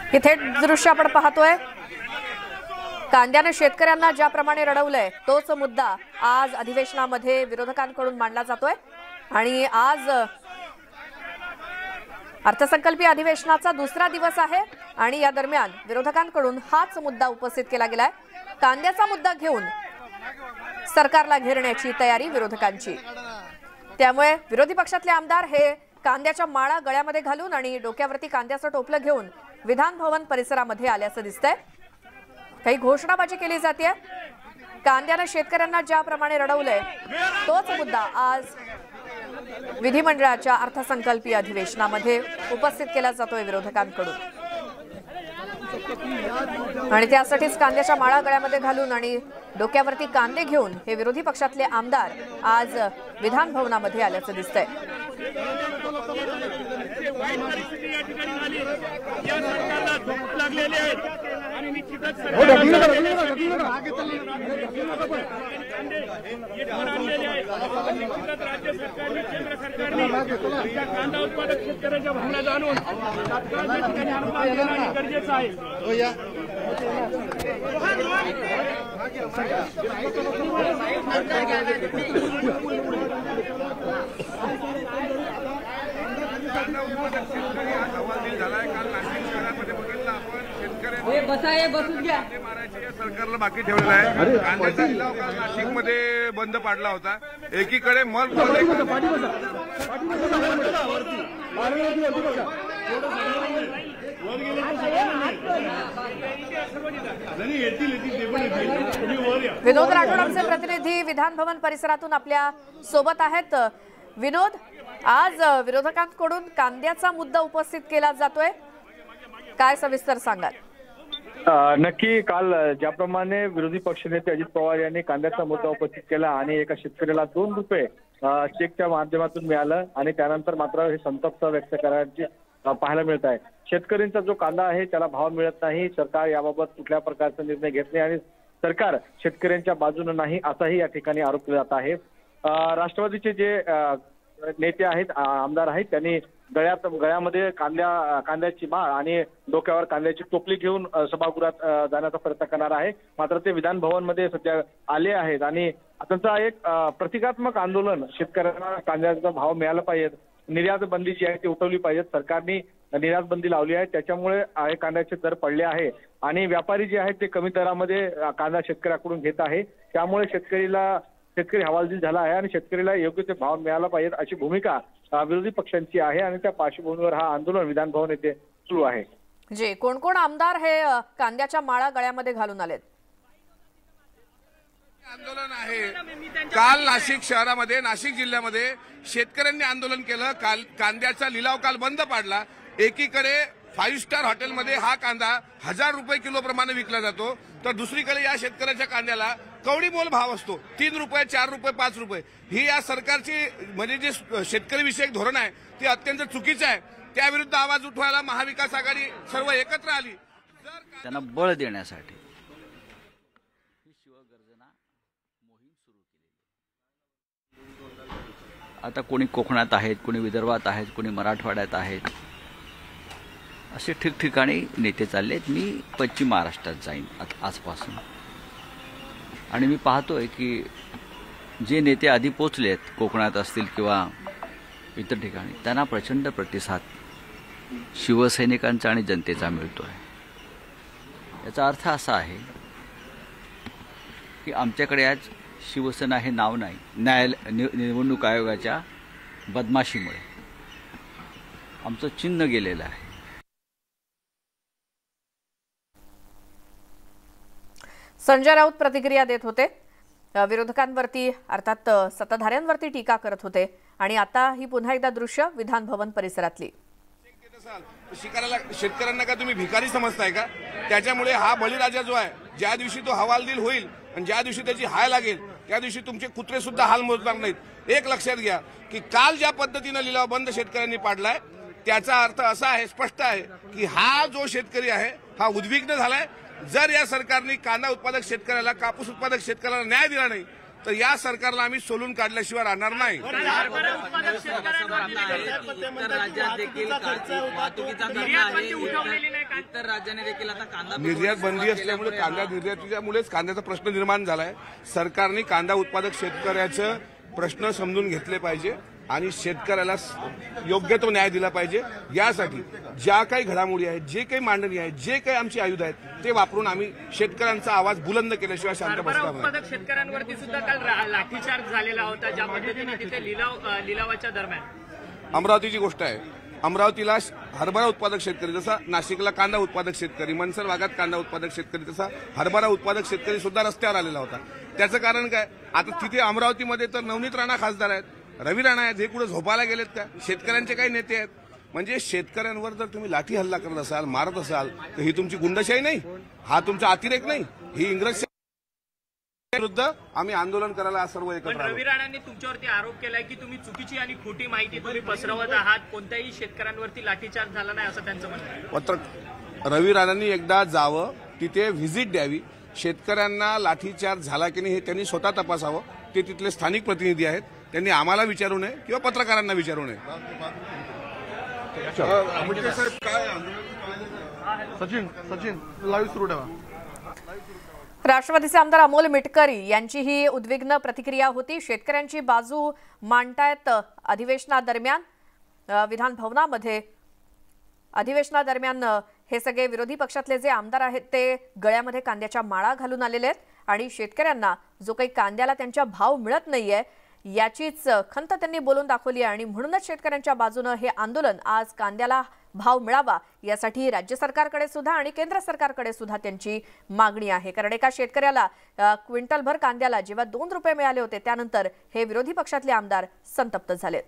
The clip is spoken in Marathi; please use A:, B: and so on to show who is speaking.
A: हे थेट दृश्य आपण पाहतोय। कांद्याने शेतकऱ्यांना ज्याप्रमाणे रडवलंय तोच मुद्दा आज अधिवेशनामध्ये विरोधकांकडून मांडला जातोय आणि आज अर्थसंकल्पीय अधिवेशनाचा दुसरा दिवस आहे आणि या दरम्यान विरोधकांकडून हाच मुद्दा उपस्थित केला गेलाय। कांद्याचा मुद्दा घेऊन सरकारला घेरण्याची तयारी विरोधकांची। त्यामुळे विरोधी पक्षातले आमदार हे कांद्याच्या माळा गळ्यामध्ये घालून आणि डोक्यावरती कांद्याचं टोपलं घेऊन विधान भवन परिसरामध्ये आल्याचं दिसतंय। काही घोषणाबाजी केली जाते। कांद्याने शेतकऱ्यांना ज्याप्रमाणे रडवलंय तोच मुद्दा आज विधिमंडळाच्या अर्थसंकल्पीय अधिवेशनामध्ये उपस्थित केला जातोय विरोधकांकडून आणि त्यासाठीच कांद्याच्या माळा गळ्यामध्ये घालून आणि डोक्यावरती कांदे घेऊन हे विरोधी पक्षातले आमदार आज विधान भवनामध्ये आल्याचं दिसतंय।
B: कांदा उत्पादक शेतकऱ्यांच्या भावना जाणून गरजेचं आहे।
C: सरकारला बाकी ठेवलेला आहे। कांद्याचा लिलाव काल नाशिकमध्ये बंद पाडला होता। एकीकडे मल
A: विनोद राठोड आमचे प्रतिनिधी विधान भवन परिसरातून आपल्या सोबत आहेत। विनोद, आज विरोधकांकडून कांद्याचा मुद्दा उपस्थित केला जातोय, काय सविस्तर सांगाल?
D: नक्की काल ज्याप्रमाणे विरोधी पक्षनेते अजित पवार यांनी कांद्याचा मुद्दा उपस्थित केला आणि एका शेतकऱ्याला 2 रुपये चेकच्या माध्यमातून मिळालं आणि त्यानंतर मात्र हे संतप्त व्यक्त करायचे पाहायला मिळत आहे। शेतकऱ्यांचा जो कांदा आहे त्याला भाव मिळत नाही, सरकार याबाबत कुठल्या प्रकारचा निर्णय घेत नाही आणि सरकार शेतकऱ्यांच्या बाजूने नाही असाही या ठिकाणी आरोप केला जात आहे। राष्ट्रवादीचे जे नेते आहेत, आमदार आहेत, त्यांनी गळ्यामध्ये कांद्याची माळ आणि डोक्यावर कांद्याची टोपली घेऊन सभागृहात जाण्याचा प्रयत्न करणार आहे। मात्र ते विधान भवन मध्ये सध्या आले आहेत आणि त्यांचा एक प्रतिकात्मक आंदोलन, शेतकऱ्यांना कांद्याचा भाव मिळाला पाहिजे, निर्यात बंदी जी आहे ती उठवली पाहिजे, सरकारने निर्यात बंदी लावली आहे त्याच्यामुळे कांद्याचे दर पडले आहे आणि व्यापारी जे आहेत ते कमी दरामध्ये कांदा शेतकऱ्याकडून घेत आहे। त्यामुळे शेतकरी हवालदिल झाला आहे आणि शेतकरीला योग्य ते भाव मिळाला पाहिजे अशी भूमिका विरोधी पक्षांची आहे आणि त्या पार्श्वभूमीवर हा आंदोलन विधान भवन येथे सुरू आहे।
A: जे कोण कोण आमदार हे कांद्याच्या माळा गळ्यामध्ये घालून आलेत?
C: आंदोलन आहे काल नाशिक शहरामध्ये, नाशिक जिल्ह्यामध्ये शेतकऱ्यांनी आंदोलन केलं। काल कांद्याचा लिलाव काल बंद पाडला। एकीकडे 5 स्टार हॉटेलमध्ये हा कांदा 1000 रुपये किलो प्रमाणे विकला जातो, तर दुसरीकडे या शेतकऱ्याच्या कांद्याला कवडी मोल भाव असतो, 3 रुपये, 4 रुपये, 5 रुपये। ही या सरकारची म्हणजे जे शेतकरी विषयक धोरण आहे ते अत्यंत चुकीचं आहे। त्याविरुद्ध आवाज उठवायला महाविकास आघाडी सर्व एकत्र आली।
E: त्यांना बळ देण्यासाठी ही शिवगर्जना मोहीम सुरू केली। आता कोणी कोकणात आहेत, कोणी विदर्भात आहेत, कोणी मराठवाड्यात आहेत, असे ठिकठिकाणी नेते चाललेत। मी पश्चिम महाराष्ट्रात जाईन आजपासून आणि मी पाहतोय की जे नेते आधी पोचलेत, कोकणात असतील किंवा इतर ठिकाणी, त्यांना प्रचंड प्रतिसाद शिवसैनिकांचा आणि जनतेचा मिळतोय। याचा अर्थ असा आहे की आमच्याकडे आज शिवसेना हे नाव नाही, निवडणूक आयोगाच्या बदमाशीमुळे आमचं चिन्ह गेलेलं आहे।
A: संजय राऊत प्रतिक्रिया देत होते, विरोधकांवरती अर्थात सत्ताधाऱ्यांवरती टीका करत होते आणि आता ही पुन्हा एकदा दृश्य विधान भवन परिसरातली।
C: शेतकऱ्यांना का तुम्ही भिकारी समजताय का? त्याच्यामुळे हा बळीराजा जो आहे, ज्या दिवशी तो हवालदिल होईल आणि ज्या दिवशी त्याची हाय लागेल त्या दिवशी तुमचे कुत्रे सुद्धा हाल मोजणार नाहीत। एक लक्षात घ्या की काल ज्या पद्धतीने लिलाव बंद शेतकऱ्यांनी पाडलाय त्याचा अर्थ असा आहे, स्पष्ट आहे की हा जो शेतकरी आहे हा उद्विग्न झालाय। जर या सरकारने कांदा उत्पादक शेतकऱ्याला, कापूस उत्पादक शेतकऱ्याला न्याय दिला नाही तर या सरकारला आम्ही सोलून काढल्याशिवाय राहणार नाही.
F: इतर राज्यात देखील वाहतुकीचा खर्च आहे. इतर राज्याने देखील आता कांदा
C: निर्यात बंदी असल्यामुळे कांदा निर्यातीच्यामुळेच कांद्याचा प्रश्न निर्माण झालाय. सरकारने कांदा उत्पादक शेतकऱ्याचं प्रश्न समजून घेतले पाहिजे आणि शेतकऱ्याला योग्य तो न्याय दिला पाहिजे. यासाठी ज्या काही घडामोडी आहेत, जे काही मांडणी आहे, जे काही आमची आयुध आहेत ते वापरून आम्ही शेतकऱ्यांचा आवाज बुलंद केल्याशिवाय शांत बसणार नाही.
B: उत्पादक शेतकऱ्यांवरती सुद्धा काल लाठीचार्ज झालेला होता, ज्या पद्धतीने तिथे लिलावाच्या दरम्यान.
C: अमरावतीची गोष्ट आहे. अमरावतीला हरभरा उत्पादक शेतकरी जसा नाशिकला कांदा उत्पादक शेतकरी, मनसर भागात कांदा उत्पादक शेतकरी, तसा हरभरा उत्पादक शेतकरी सुद्धा रस्त्यावर आलेला होता. त्याचं कारण काय? आता तिथे अमरावतीमध्ये तर नवनीत राणा खासदार आहेत, रवी राणा आहेत. हे कुठे झोपायला गेलेत का? शेतकऱ्यांचे काही नेते आहेत. म्हणजे शेतकऱ्यांवर जर तुम्ही लाठी हल्ला करत असाल, मारत असाल, तर ही तुमची गुंडशाही नाही, हा तुमचा अतिरेक नाही, ही इंग्रज विरुद्ध आम्ही आंदोलन करायला सर्व एकत्र आलो.
B: रवी राणांनी तुमच्यावरती आरोप केलाय की तुम्ही चुकीची आणि खोटी माहिती तुम्ही पसरवत आहात. कोणत्याही शेतकऱ्यांवरती लाठीचार्ज झाला नाही असं त्यांचं म्हणणं आहे.
C: रवी राणांनी एकदा जावं, तिथे व्हिजिट द्यावी. शेतकऱ्यांना लाठीचार्ज झाला की नाही हे त्यांनी स्वतः तपासावं. ते तिथले स्थानिक प्रतिनिधी आहेत, त्यांनी आम्हाला विचारू नये किंवा पत्रकारांना विचारू नये.
G: सचिन लाईव्ह सुरू ठेवा.
A: राष्ट्रवादीचे आमदार अमोल मिटकरी यांची ही उद्विग्न प्रतिक्रिया होती. शेतकऱ्यांची बाजू मांडतायत अधिवेशनादरम्यान. विधान भवनामध्ये अधिवेशनादरम्यान हे सगळे विरोधी पक्षातले जे आमदार आहेत ते गळ्यामध्ये कांद्याच्या माळा घालून आलेले आहेत आणि शेतकऱ्यांना जो काही कांद्याला त्यांच्या भाव मिळत नाहीये याचीच खंत त्यांनी बोलून दाखवली आहे. आणि म्हणूनच शेतकऱ्यांच्या बाजूनं हे आंदोलन आज कांद्याला भाव मिळावा यासाठी राज्य सरकारकडे सुद्धा आणि केंद्र सरकारकडे सुद्धा त्यांची मागणी आहे. कारण एका शेतकऱ्याला क्विंटलभर कांद्याला जेव्हा 2 रुपये मिळाले होते त्यानंतर हे विरोधी पक्षातले आमदार संतप्त झालेत.